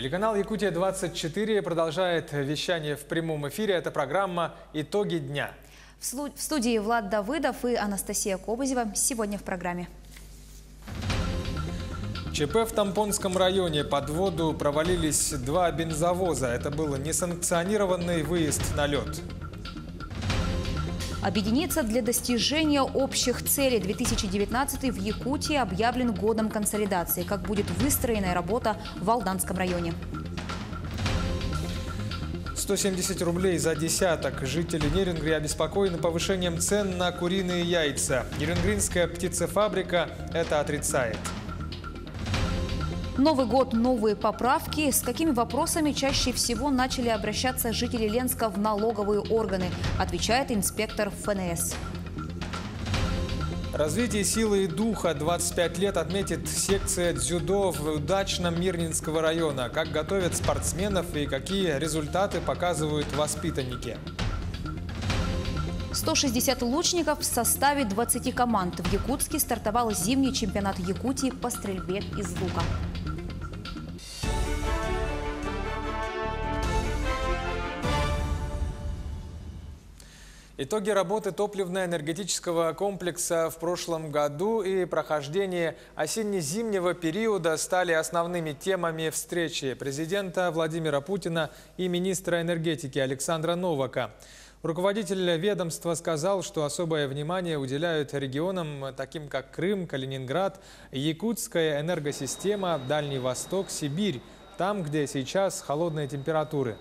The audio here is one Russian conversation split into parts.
Телеканал «Якутия-24» продолжает вещание в прямом эфире. Это программа «Итоги дня». В студии Влад Давыдов и Анастасия Кобызева. Сегодня в программе. ЧП в Тампонском районе. Под воду провалились два бензовоза. Это был несанкционированный выезд на лед. Объединиться для достижения общих целей. 2019 в Якутии объявлен годом консолидации. Как будет выстроена работа в Алданском районе. 170 рублей за десяток. Жители Нерингри обеспокоены повышением цен на куриные яйца. Нерингринская птицефабрика это отрицает. Новый год, новые поправки. С какими вопросами чаще всего начали обращаться жители Ленска в налоговые органы, отвечает инспектор ФНС. Развитие силы и духа 25 лет отметит секция дзюдо в Удачном Мирнинского района. Как готовят спортсменов и какие результаты показывают воспитанники. 160 лучников в составе 20 команд. В Якутске стартовал зимний чемпионат Якутии по стрельбе из лука. Итоги работы топливно-энергетического комплекса в прошлом году и прохождение осенне-зимнего периода стали основными темами встречи президента Владимира Путина и министра энергетики Александра Новака. Руководитель ведомства сказал, что особое внимание уделяют регионам, таким как Крым, Калининград, Якутская энергосистема, Дальний Восток, Сибирь, там, где сейчас холодные температуры.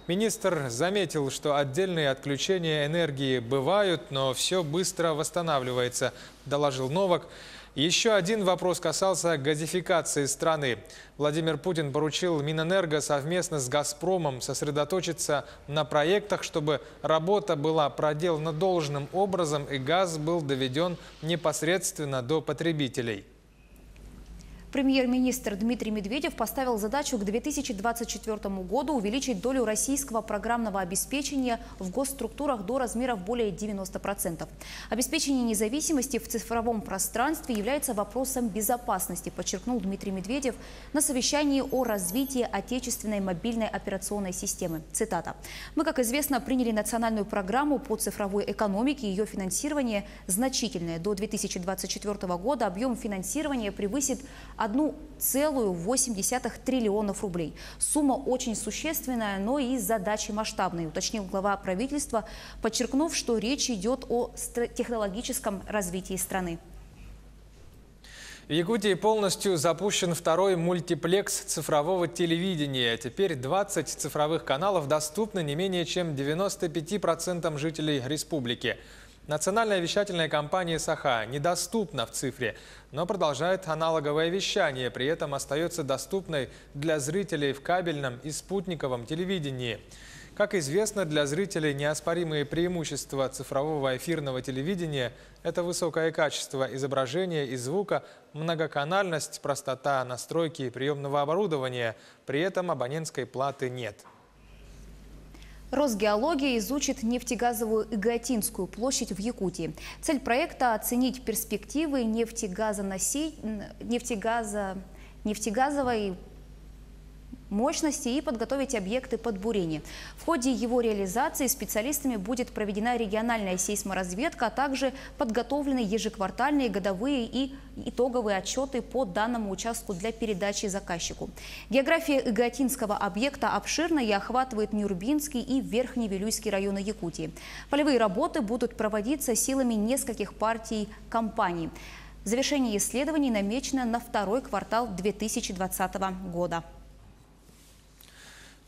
Министр заметил, что отдельные отключения энергии бывают, но все быстро восстанавливается, доложил Новак. Еще один вопрос касался газификации страны. Владимир Путин поручил Минэнерго совместно с «Газпромом» сосредоточиться на проектах, чтобы работа была проделана должным образом и газ был доведен непосредственно до потребителей. Премьер-министр Дмитрий Медведев поставил задачу к 2024 году увеличить долю российского программного обеспечения в госструктурах до размеров более 90%. Обеспечение независимости в цифровом пространстве является вопросом безопасности, подчеркнул Дмитрий Медведев на совещании о развитии отечественной мобильной операционной системы. Цитата. «Мы, как известно, приняли национальную программу по цифровой экономике. Ее финансирование значительное. До 2024 года объем финансирования превысит 1,8 триллионов рублей. Сумма очень существенная, но и задачи масштабные», уточнил глава правительства, подчеркнув, что речь идет о технологическом развитии страны. В Якутии полностью запущен второй мультиплекс цифрового телевидения. Теперь 20 цифровых каналов доступны не менее чем 95% жителей республики. Национальная вещательная компания «Саха» недоступна в цифре, но продолжает аналоговое вещание, при этом остается доступной для зрителей в кабельном и спутниковом телевидении. Как известно, для зрителей неоспоримые преимущества цифрового эфирного телевидения – это высокое качество изображения и звука, многоканальность, простота настройки приемного оборудования, при этом абонентской платы нет. Росгеология изучит нефтегазовую Игатинскую площадь в Якутии. Цель проекта – оценить перспективы нефтегазовой мощности и подготовить объекты под бурение. В ходе его реализации специалистами будет проведена региональная сейсморазведка, а также подготовлены ежеквартальные, годовые и итоговые отчеты по данному участку для передачи заказчику. География Игатинского объекта обширна и охватывает Нюрбинский и Верхневилюйский районы Якутии. Полевые работы будут проводиться силами нескольких партий компаний. Завершение исследований намечено на второй квартал 2020 года.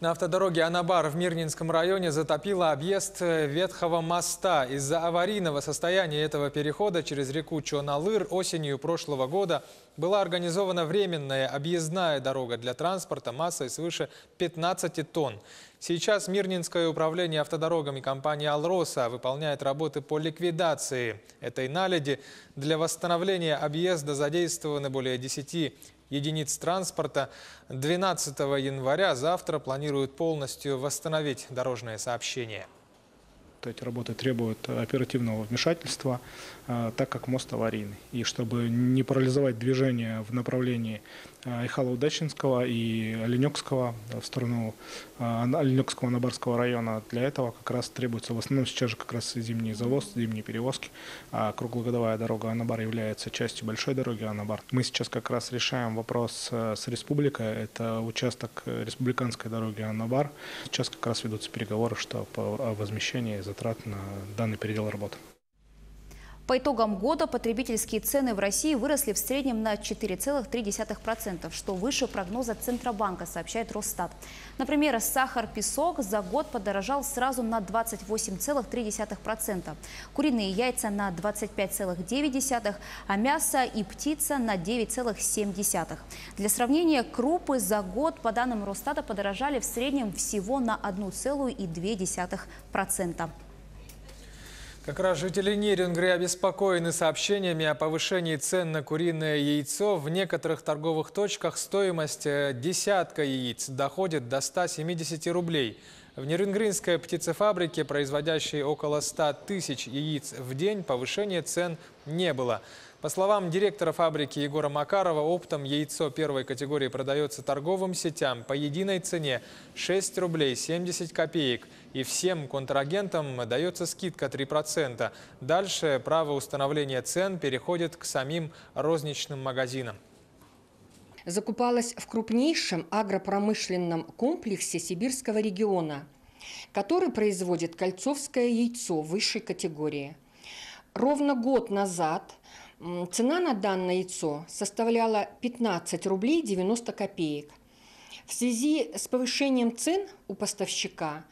На автодороге Анабар в Мирнинском районе затопило объезд Ветхого моста. Из-за аварийного состояния этого перехода через реку Чоналыр осенью прошлого года была организована временная объездная дорога для транспорта массой свыше 15 тонн. Сейчас Мирнинское управление автодорогами компании «Алроса» выполняет работы по ликвидации этой наледи. Для восстановления объезда задействованы более 10 единиц транспорта. 12 января завтра планируют полностью восстановить дорожное сообщение. эти работы требуют оперативного вмешательства, так как мост аварийный. И чтобы не парализовать движение в направлении Айхало-Удачинского и Оленёкского в сторону Оленёкского Анабарского района, для этого как раз требуется в основном сейчас же как раз зимний завоз, зимние перевозки. А круглогодовая дорога Анабар является частью большой дороги Анабар. Мы сейчас как раз решаем вопрос с республикой. Это участок республиканской дороги Анабар. Сейчас как раз ведутся переговоры о возмещении затрат на данный передел работы. По итогам года потребительские цены в России выросли в среднем на 4,3%, что выше прогноза Центробанка, сообщает Росстат. Например, сахар-песок за год подорожал сразу на 28,3%, куриные яйца на 25,9%, а мясо и птица на 9,7%. Для сравнения, крупы за год, по данным Росстата, подорожали в среднем всего на 1,2%. Как раз жители Нерюнгри обеспокоены сообщениями о повышении цен на куриное яйцо. В некоторых торговых точках стоимость десятка яиц доходит до 170 рублей. В Нерюнгринской птицефабрике, производящей около 100 тысяч яиц в день, повышения цен не было. По словам директора фабрики Егора Макарова, оптом яйцо первой категории продается торговым сетям по единой цене 6 рублей 70 копеек. И всем контрагентам дается скидка 3%. Дальше право установления цен переходит к самим розничным магазинам. Закупалась в крупнейшем агропромышленном комплексе Сибирского региона, который производит кольцовское яйцо высшей категории. Ровно год назад цена на данное яйцо составляла 15 рублей 90 копеек. В связи с повышением цен у поставщика,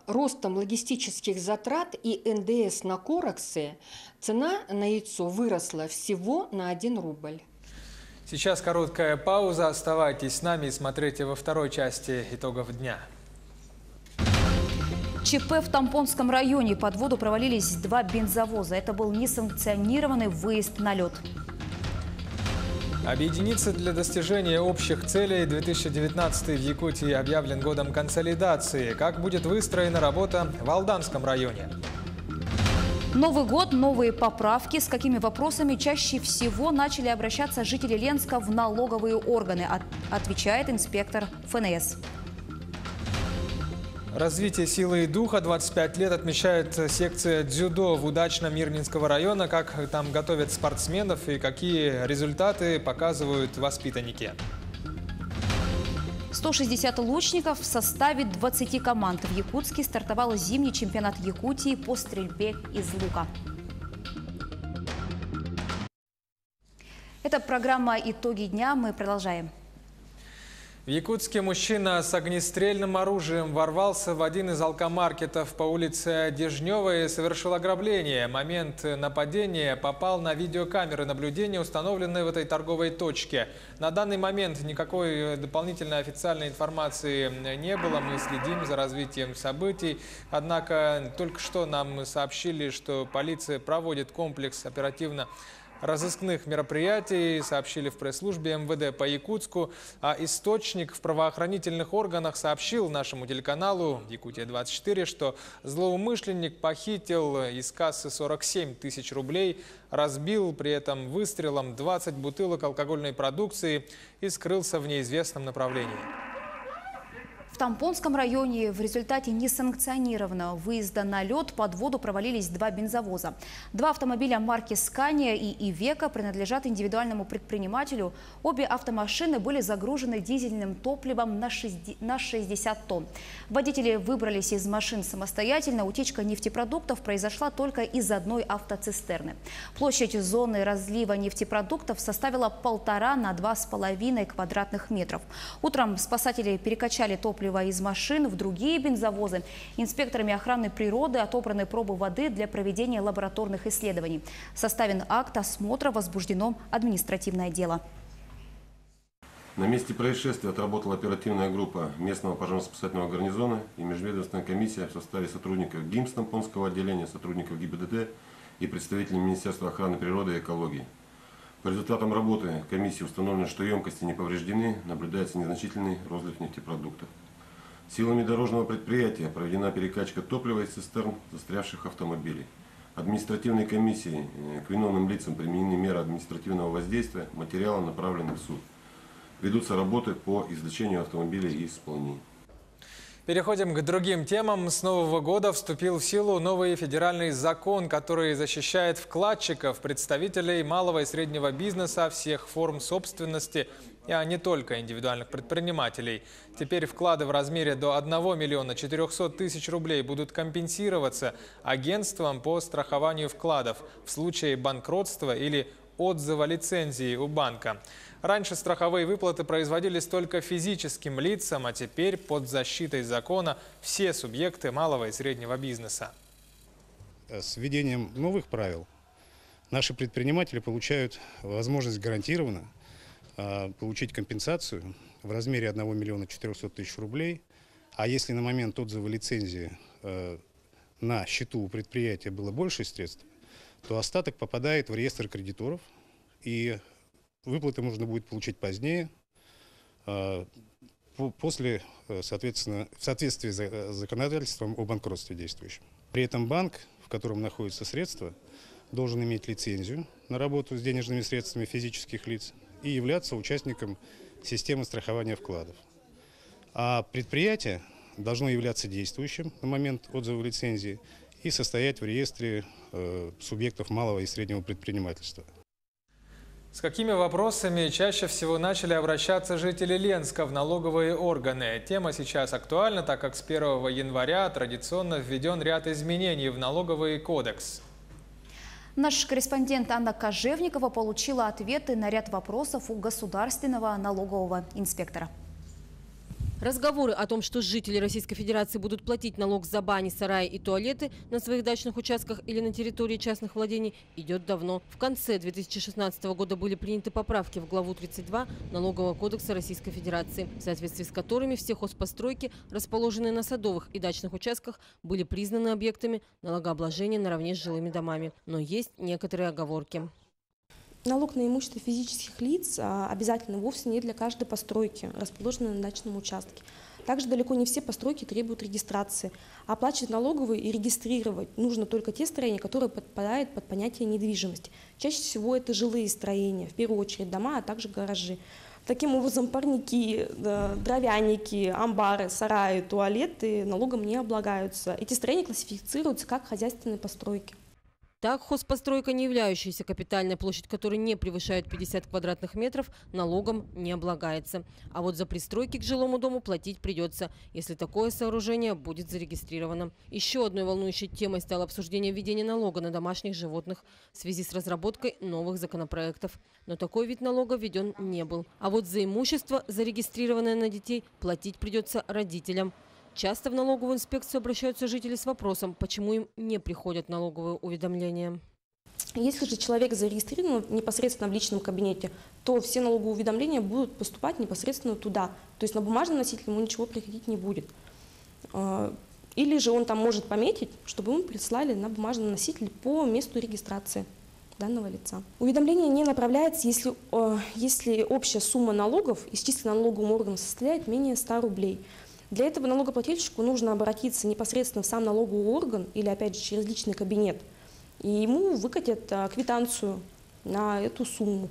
ростом логистических затрат и НДС на короксы, цена на яйцо выросла всего на 1 рубль. Сейчас короткая пауза. Оставайтесь с нами и смотрите во второй части итогов дня. ЧП в Тампонском районе. Под воду провалились 2 бензовоза. Это был несанкционированный выезд на лед. Объединиться для достижения общих целей. 2019 в Якутии объявлен годом консолидации. Как будет выстроена работа в Алданском районе? Новый год, новые поправки. С какими вопросами чаще всего начали обращаться жители Ленска в налоговые органы, отвечает инспектор ФНС. Развитие силы и духа. 25 лет отмечает секция дзюдо в Удачном Мирнинского района. Как там готовят спортсменов и какие результаты показывают воспитанники. 160 лучников в составе 20 команд. В Якутске стартовал зимний чемпионат Якутии по стрельбе из лука. Это программа «Итоги дня». Мы продолжаем. В Якутске мужчина с огнестрельным оружием ворвался в один из алкомаркетов по улице Дежневой и совершил ограбление. Момент нападения попал на видеокамеры наблюдения, установленные в этой торговой точке. На данный момент никакой дополнительной официальной информации не было. Мы следим за развитием событий. Однако только что нам сообщили, что полиция проводит комплекс оперативно-розыскных мероприятий, сообщили в пресс-службе МВД по Якутску. А источник в правоохранительных органах сообщил нашему телеканалу «Якутия-24», что злоумышленник похитил из кассы 47 тысяч рублей, разбил при этом выстрелом 20 бутылок алкогольной продукции и скрылся в неизвестном направлении. В Тампонском районе в результате несанкционированного выезда на лед под воду провалились 2 бензовоза. 2 автомобиля марки «Скания» и «Ивека» принадлежат индивидуальному предпринимателю. Обе автомашины были загружены дизельным топливом на 60 тонн. Водители выбрались из машин самостоятельно. Утечка нефтепродуктов произошла только из одной автоцистерны. Площадь зоны разлива нефтепродуктов составила 1,5 на 2,5 квадратных метров. Утром спасатели перекачали топливо из машин в другие бензовозы. Инспекторами охраны природы отобраны пробы воды для проведения лабораторных исследований. Составлен акт осмотра, возбуждено административное дело. На месте происшествия отработала оперативная группа местного пожарно-спасательного гарнизона и межведомственная комиссия в составе сотрудников ГИМС Тампонского отделения, сотрудников ГИБДД и представителей Министерства охраны природы и экологии. По результатам работы комиссии установлено, что емкости не повреждены, наблюдается незначительный розлив нефтепродуктов. Силами дорожного предприятия проведена перекачка топлива из цистерн застрявших автомобилей. Административной комиссией к виновным лицам применены меры административного воздействия, материалы направлены в суд. Ведутся работы по извлечению автомобилей из исполнения. Переходим к другим темам. С нового года вступил в силу новый федеральный закон, который защищает вкладчиков, представителей малого и среднего бизнеса всех форм собственности, а не только индивидуальных предпринимателей. Теперь вклады в размере до 1 400 000 рублей будут компенсироваться агентством по страхованию вкладов в случае банкротства или отзыва лицензии у банка. Раньше страховые выплаты производились только физическим лицам, а теперь под защитой закона все субъекты малого и среднего бизнеса. С введением новых правил наши предприниматели получают возможность гарантированно получить компенсацию в размере 1 400 000 рублей. А если на момент отзыва лицензии на счету у предприятия было больше средств, то остаток попадает в реестр кредиторов, и выплаты можно будет получить позднее, после, соответственно, в соответствии с законодательством о банкротстве действующим. При этом банк, в котором находятся средства, должен иметь лицензию на работу с денежными средствами физических лиц и являться участником системы страхования вкладов. А предприятие должно являться действующим на момент отзыва лицензии и состоять в реестре субъектов малого и среднего предпринимательства. С какими вопросами чаще всего начали обращаться жители Ленска в налоговые органы? Тема сейчас актуальна, так как с 1 января традиционно введен ряд изменений в налоговый кодекс. Наш корреспондент Анна Кожевникова получила ответы на ряд вопросов у государственного налогового инспектора. Разговоры о том, что жители Российской Федерации будут платить налог за бани, сараи и туалеты на своих дачных участках или на территории частных владений, идет давно. В конце 2016 года были приняты поправки в главу 32 Налогового кодекса Российской Федерации, в соответствии с которыми все хозпостройки, расположенные на садовых и дачных участках, были признаны объектами налогообложения наравне с жилыми домами. Но есть некоторые оговорки. Налог на имущество физических лиц обязательно вовсе не для каждой постройки, расположенной на дачном участке. Также далеко не все постройки требуют регистрации. Оплачивать налоговые и регистрировать нужно только те строения, которые подпадают под понятие недвижимости. Чаще всего это жилые строения, в первую очередь дома, а также гаражи. Таким образом, парники, дровяники, амбары, сараи, туалеты налогом не облагаются. Эти строения классифицируются как хозяйственные постройки. Так, хозпостройка, не являющаяся капитальной, площадь которой не превышает 50 квадратных метров, налогом не облагается. А вот за пристройки к жилому дому платить придется, если такое сооружение будет зарегистрировано. Еще одной волнующей темой стало обсуждение введения налога на домашних животных в связи с разработкой новых законопроектов. Но такой вид налога введен не был. А вот за имущество, зарегистрированное на детей, платить придется родителям. Часто в налоговую инспекцию обращаются жители с вопросом, почему им не приходят налоговые уведомления. Если же человек зарегистрирован непосредственно в личном кабинете, то все налоговые уведомления будут поступать непосредственно туда. То есть на бумажном носителе ему ничего приходить не будет. Или же он там может пометить, чтобы ему прислали на бумажный носитель по месту регистрации данного лица. Уведомление не направляется, если общая сумма налогов, исчисленная налоговым органом, составляет менее 100 рублей. Для этого налогоплательщику нужно обратиться непосредственно в сам налоговый орган или, опять же, через личный кабинет, и ему выкатят квитанцию на эту сумму.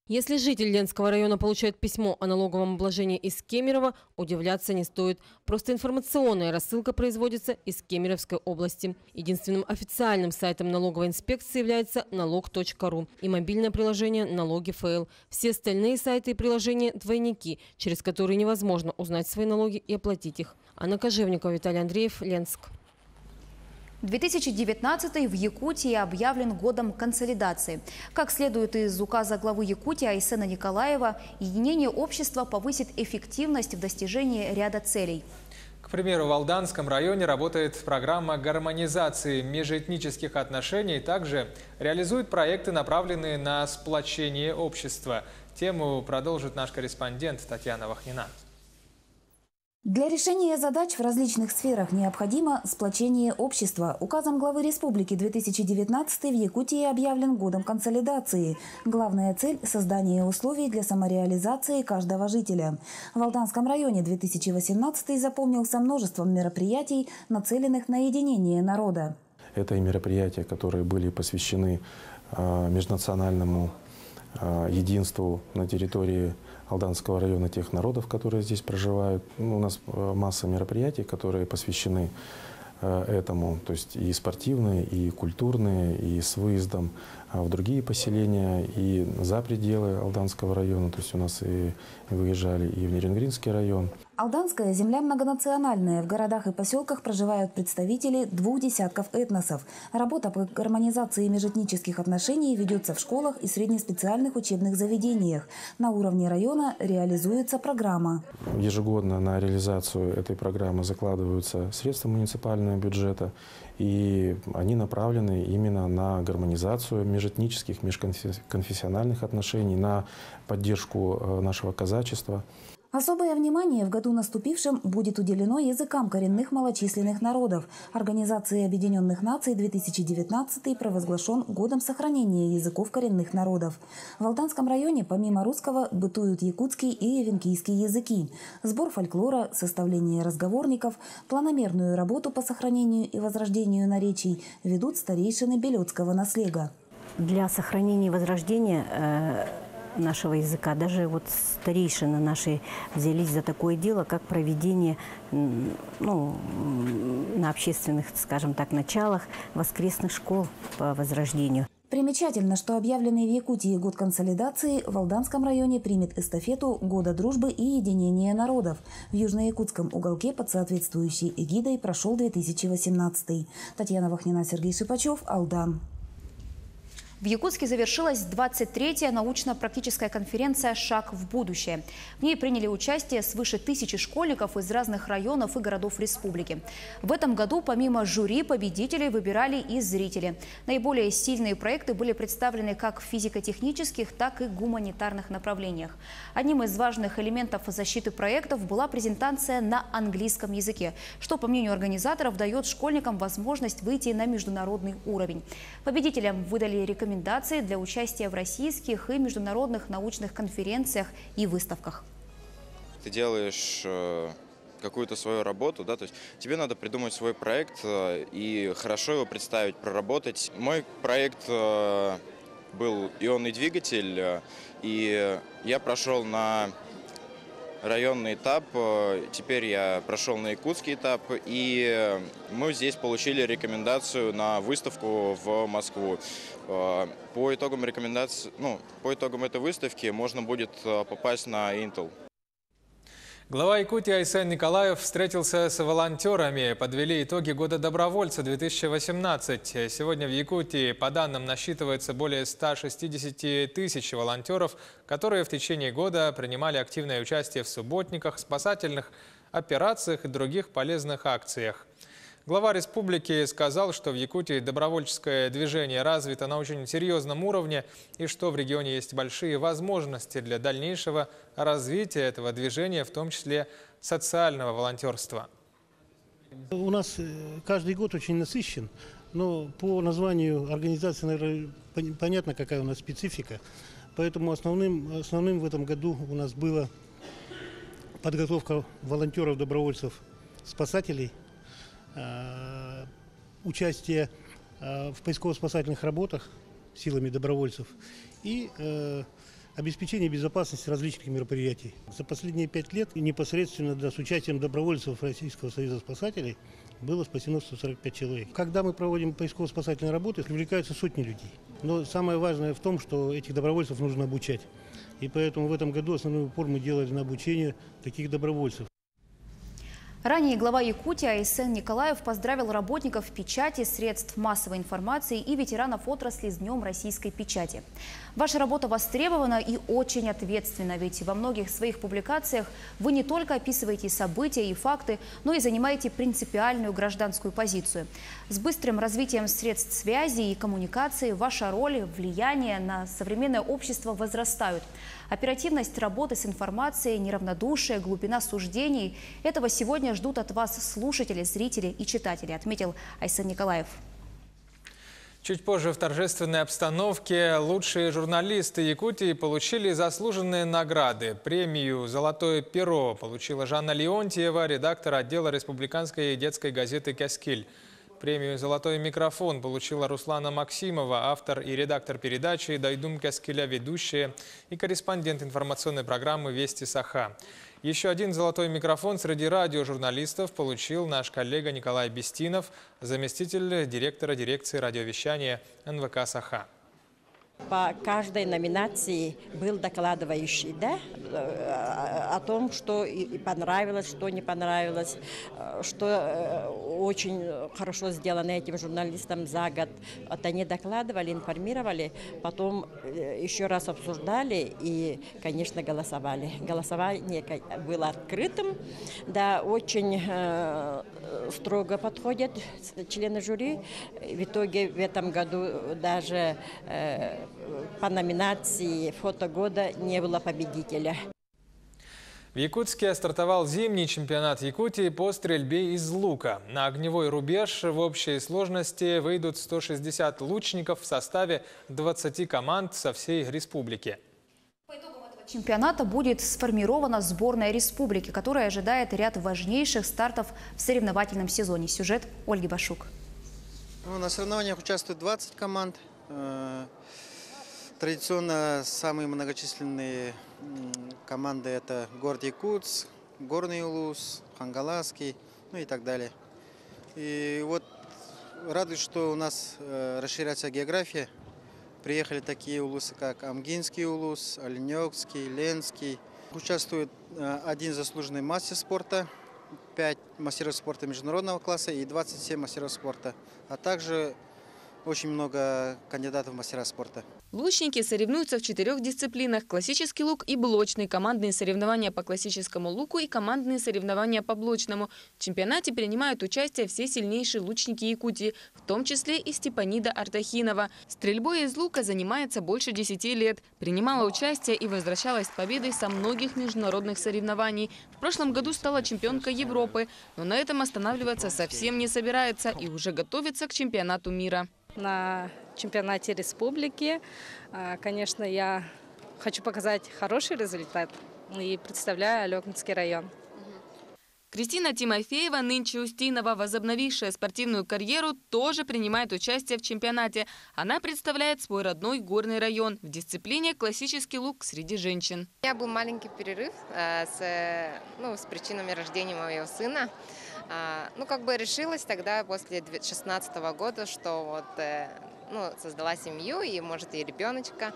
Если житель Ленского района получает письмо о налоговом обложении из Кемерово, удивляться не стоит. Просто информационная рассылка производится из Кемеровской области. Единственным официальным сайтом налоговой инспекции является налог.ру и мобильное приложение «Налоги.ФЛ». Все остальные сайты и приложения – двойники, через которые невозможно узнать свои налоги и оплатить их. Анна Кожевникова, Виталий Андреев, Ленск. 2019 в Якутии объявлен годом консолидации. Как следует из указа главы Якутии Айсена Николаева, единение общества повысит эффективность в достижении ряда целей. К примеру, в Алданском районе работает программа гармонизации межэтнических отношений, также реализует проекты, направленные на сплочение общества. Тему продолжит наш корреспондент Татьяна Вахнина. Для решения задач в различных сферах необходимо сплочение общества. Указом главы республики 2019 в Якутии объявлен годом консолидации. Главная цель – создание условий для самореализации каждого жителя. В Алданском районе 2018 запомнился множеством мероприятий, нацеленных на единение народа. Это и мероприятия, которые были посвящены межнациональному единству на территории Алданского района тех народов, которые здесь проживают. У нас масса мероприятий, которые посвящены этому, то есть и спортивные, и культурные, и с выездом в другие поселения, и за пределы Алданского района. То есть у нас и выезжали и в Нерюнгринский район. Алданская земля многонациональная. В городах и поселках проживают представители 2 десятков этносов. Работа по гармонизации межэтнических отношений ведется в школах и среднеспециальных учебных заведениях. На уровне района реализуется программа. Ежегодно на реализацию этой программы закладываются средства муниципального бюджета, и они направлены именно на гармонизацию межэтнических, межконфессиональных отношений, на поддержку нашего казачества. Особое внимание в году наступившем будет уделено языкам коренных малочисленных народов. Организацией Объединенных Наций 2019 провозглашен годом сохранения языков коренных народов. В Алданском районе помимо русского бытуют якутский и эвенкийский языки. Сбор фольклора, составление разговорников, планомерную работу по сохранению и возрождению наречий ведут старейшины Белецкого наслега. Для сохранения и возрождения нашего языка. Даже вот старейшины наши взялись за такое дело, как проведение на общественных, скажем так, началах воскресных школ по возрождению. Примечательно, что объявленный в Якутии год консолидации в Алданском районе примет эстафету Года дружбы и единения народов. В Южно-Якутском уголке под соответствующей эгидой прошел 2018. Татьяна Вахнина, Сергей Шипачев, Алдан. В Якутске завершилась 23-я научно-практическая конференция «Шаг в будущее». В ней приняли участие свыше 1000 школьников из разных районов и городов республики. В этом году помимо жюри победителей выбирали и зрители. Наиболее сильные проекты были представлены как в физико-технических, так и гуманитарных направлениях. Одним из важных элементов защиты проектов была презентация на английском языке, что, по мнению организаторов, дает школьникам возможность выйти на международный уровень. Победителям выдали рекомендации для участия в российских и международных научных конференциях и выставках. Ты делаешь какую-то свою работу, да, то есть тебе надо придумать свой проект и хорошо его представить, проработать. Мой проект был ионный двигатель, и я прошел на районный этап, теперь я прошел на якутский этап, и мы здесь получили рекомендацию на выставку в Москву. По итогам этой выставки можно будет попасть на Intel. Глава Якутии Айсен Николаев встретился с волонтерами. Подвели итоги года добровольца 2018. Сегодня в Якутии, по данным, насчитывается более 160 тысяч волонтеров, которые в течение года принимали активное участие в субботниках, спасательных операциях и других полезных акциях. Глава республики сказал, что в Якутии добровольческое движение развито на очень серьезном уровне и что в регионе есть большие возможности для дальнейшего развития этого движения, в том числе социального волонтерства. У нас каждый год очень насыщен, но по названию организации, наверное, понятно, какая у нас специфика. Поэтому основным в этом году у нас была подготовка волонтеров, добровольцев, спасателей, участие в поисково-спасательных работах силами добровольцев и обеспечение безопасности различных мероприятий. За последние 5 лет непосредственно с участием добровольцев Российского союза спасателей было спасено 145 человек. Когда мы проводим поисково-спасательные работы, привлекаются сотни людей. Но самое важное в том, что этих добровольцев нужно обучать. И поэтому в этом году основной упор мы делали на обучение таких добровольцев. Ранее глава Якутии Айсен Николаев поздравил работников печати, средств массовой информации и ветеранов отрасли с Днем российской печати. Ваша работа востребована и очень ответственна, ведь во многих своих публикациях вы не только описываете события и факты, но и занимаете принципиальную гражданскую позицию. С быстрым развитием средств связи и коммуникации ваша роль, влияние на современное общество возрастают. Оперативность работы с информацией, неравнодушие, глубина суждений – этого сегодня ждут от вас слушатели, зрители и читатели, отметил Айсан Николаев. Чуть позже в торжественной обстановке лучшие журналисты Якутии получили заслуженные награды. Премию «Золотое перо» получила Жанна Леонтьева, редактор отдела республиканской детской газеты «Кяскиль». Премию «Золотой микрофон» получила Руслана Максимова, автор и редактор передачи «Дайдум Кяскиля», ведущая и корреспондент информационной программы «Вести Саха». Еще один золотой микрофон среди радиожурналистов получил наш коллега Николай Бестинов, заместитель директора дирекции радиовещания НВК «Саха». По каждой номинации был докладывающий, да, о том, что и понравилось, что не понравилось, что очень хорошо сделано этим журналистам за год. Вот они докладывали, информировали, потом еще раз обсуждали и, конечно, голосовали. Голосование было открытым, да, очень строго подходят члены жюри. В итоге в этом году даже по номинации «Фото года» не было победителя. В Якутске стартовал зимний чемпионат Якутии по стрельбе из лука. На огневой рубеж в общей сложности выйдут 160 лучников в составе 20 команд со всей республики. По итогам этого чемпионата будет сформирована сборная республики, которая ожидает ряд важнейших стартов в соревновательном сезоне. Сюжет Ольги Башук. На соревнованиях участвует 20 команд. Традиционно самые многочисленные команды – это город Якутск, Горный Улус, Хангаласский, ну и так далее. И вот радует, что у нас расширяется география. Приехали такие улусы, как Амгинский улус, Оленёкский, Ленский. Участвует один заслуженный мастер спорта, 5 мастеров спорта международного класса и 27 мастеров спорта, а также очень много кандидатов в мастера спорта. Лучники соревнуются в 4 дисциплинах – классический лук и блочный, командные соревнования по классическому луку и командные соревнования по блочному. В чемпионате принимают участие все сильнейшие лучники Якутии, в том числе и Степанида Артахинова. Стрельбой из лука занимается больше 10 лет. Принимала участие и возвращалась с победой со многих международных соревнований. В прошлом году стала чемпионкой Европы, но на этом останавливаться совсем не собирается и уже готовится к чемпионату мира. На чемпионате республики, конечно, я хочу показать хороший результат и представляю Алекнинский район. Кристина Тимофеева, нынче Устинова, возобновившая спортивную карьеру, тоже принимает участие в чемпионате. Она представляет свой родной горный район в дисциплине классический лук среди женщин. У меня был маленький перерыв с причинами рождения моего сына. Решилась тогда после 2016 года, что создала семью и, может, и ребеночка.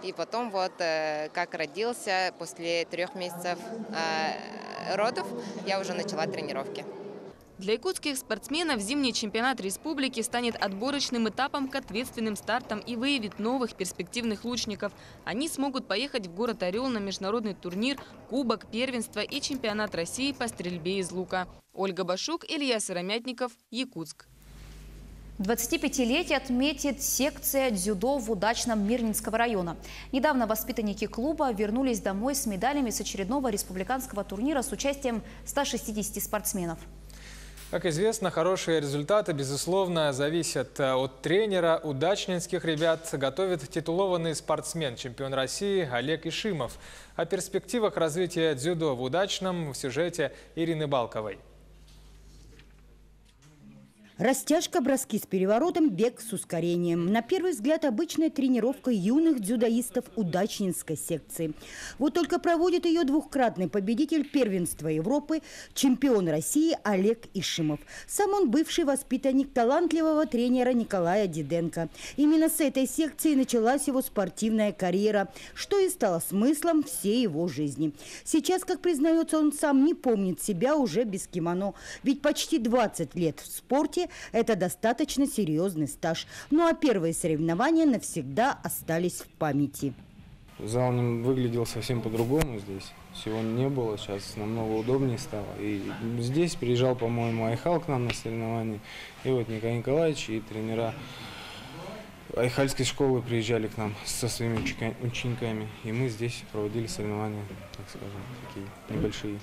И потом как родился, после 3 месяцев родов, я уже начала тренировки. Для якутских спортсменов зимний чемпионат республики станет отборочным этапом к ответственным стартам и выявит новых перспективных лучников. Они смогут поехать в город Орел на международный турнир, кубок, первенство и чемпионат России по стрельбе из лука. Ольга Башук, Илья Сыромятников, Якутск. 25-летие отметит секция дзюдо в Удачном Мирнинского района. Недавно воспитанники клуба вернулись домой с медалями с очередного республиканского турнира с участием 160 спортсменов. Как известно, хорошие результаты, безусловно, зависят от тренера. Удачнинских ребят готовит титулованный спортсмен, чемпион России Олег Ишимов. О перспективах развития дзюдо в Удачном в сюжете Ирины Балковой. Растяжка, броски с переворотом, бег с ускорением. На первый взгляд обычная тренировка юных дзюдоистов Удачнинской секции. Вот только проводит ее двукратный победитель первенства Европы, чемпион России Олег Ишимов. Сам он бывший воспитанник талантливого тренера Николая Диденко. Именно с этой секции началась его спортивная карьера, что и стало смыслом всей его жизни. Сейчас, как признается он сам, не помнит себя уже без кимоно. Ведь почти 20 лет в спорте – это достаточно серьезный стаж. Ну а первые соревнования навсегда остались в памяти. Зал выглядел совсем по-другому здесь. Всего не было, сейчас намного удобнее стало. И здесь приезжал, по-моему, Айхал к нам на соревнования. И вот Николай Николаевич и тренера айхальской школы приезжали к нам со своими учениками, и мы здесь проводили соревнования, так скажем, такие небольшие.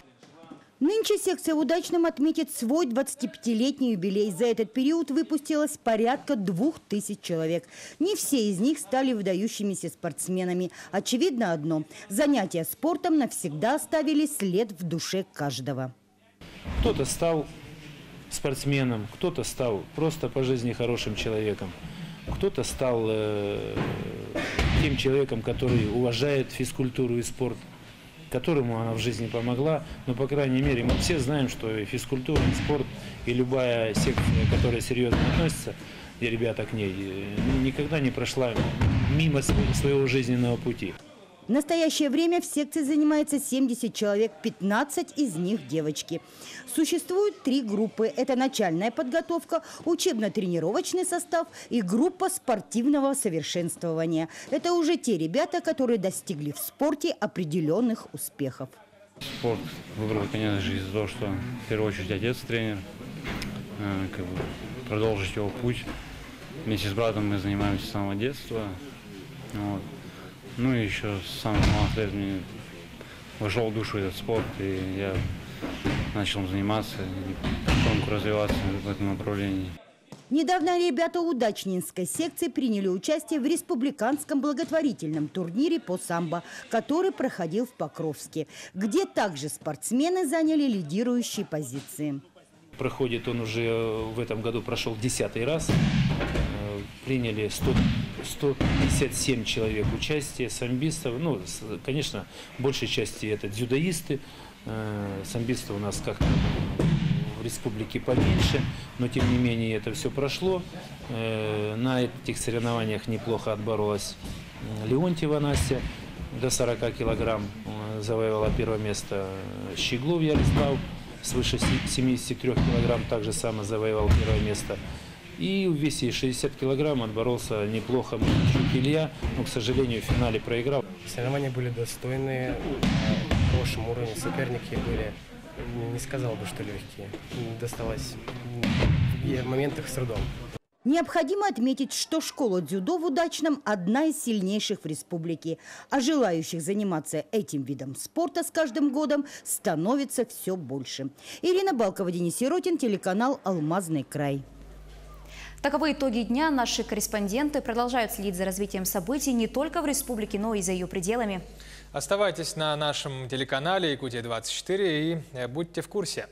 Нынче секция в Удачном отметит свой 25-летний юбилей. За этот период выпустилось порядка 2000 человек. Не все из них стали выдающимися спортсменами. Очевидно одно – занятия спортом навсегда оставили след в душе каждого. Кто-то стал спортсменом, кто-то стал просто по жизни хорошим человеком, кто-то стал тем человеком, который уважает физкультуру и спорт, которому она в жизни помогла. Но, по крайней мере, мы все знаем, что и физкультура, и спорт, и любая секция, которая серьезно относится, и ребята к ней, никогда не прошла мимо своего жизненного пути. В настоящее время в секции занимается 70 человек, 15 из них девочки. Существует 3 группы. Это начальная подготовка, учебно-тренировочный состав и группа спортивного совершенствования. Это уже те ребята, которые достигли в спорте определенных успехов. Спорт выбрал, конечно же, из-за того, что в первую очередь отец тренер. Продолжить его путь. Вместе с братом мы занимаемся с самого детства. Вот. Ну и еще с самых малых лет мне вошел в душу этот спорт, и я начал заниматься и потихоньку развиваться в этом направлении. Недавно ребята удачнинской секции приняли участие в республиканском благотворительном турнире по самбо, который проходил в Покровске, где также спортсмены заняли лидирующие позиции. Проходит он уже в этом году, прошел 10-й раз. Приняли 157 человек участие, самбистов. Ну, конечно, в большей части это дзюдоисты. Самбистов у нас как-то в республике поменьше, но тем не менее это все прошло. На этих соревнованиях неплохо отборолась Леонтьева Настя, до 40 килограмм завоевала первое место. Щеглов Ярослав свыше 73 килограмм также само завоевал первое место. И в весе 60 килограмм отборолся неплохо Мельничук Илья, но, к сожалению, в финале проиграл. Соревнования были достойные, на хорошем уровне, соперники были, не сказал бы, что легкие. Досталось в моментах с трудом. Необходимо отметить, что школа дзюдо в Удачном – одна из сильнейших в республике. А желающих заниматься этим видом спорта с каждым годом становится все больше. Ирина Балкова, Денис Сиротин, телеканал «Алмазный край». Таковы итоги дня. Наши корреспонденты продолжают следить за развитием событий не только в республике, но и за ее пределами. Оставайтесь на нашем телеканале Якутия-24 и будьте в курсе.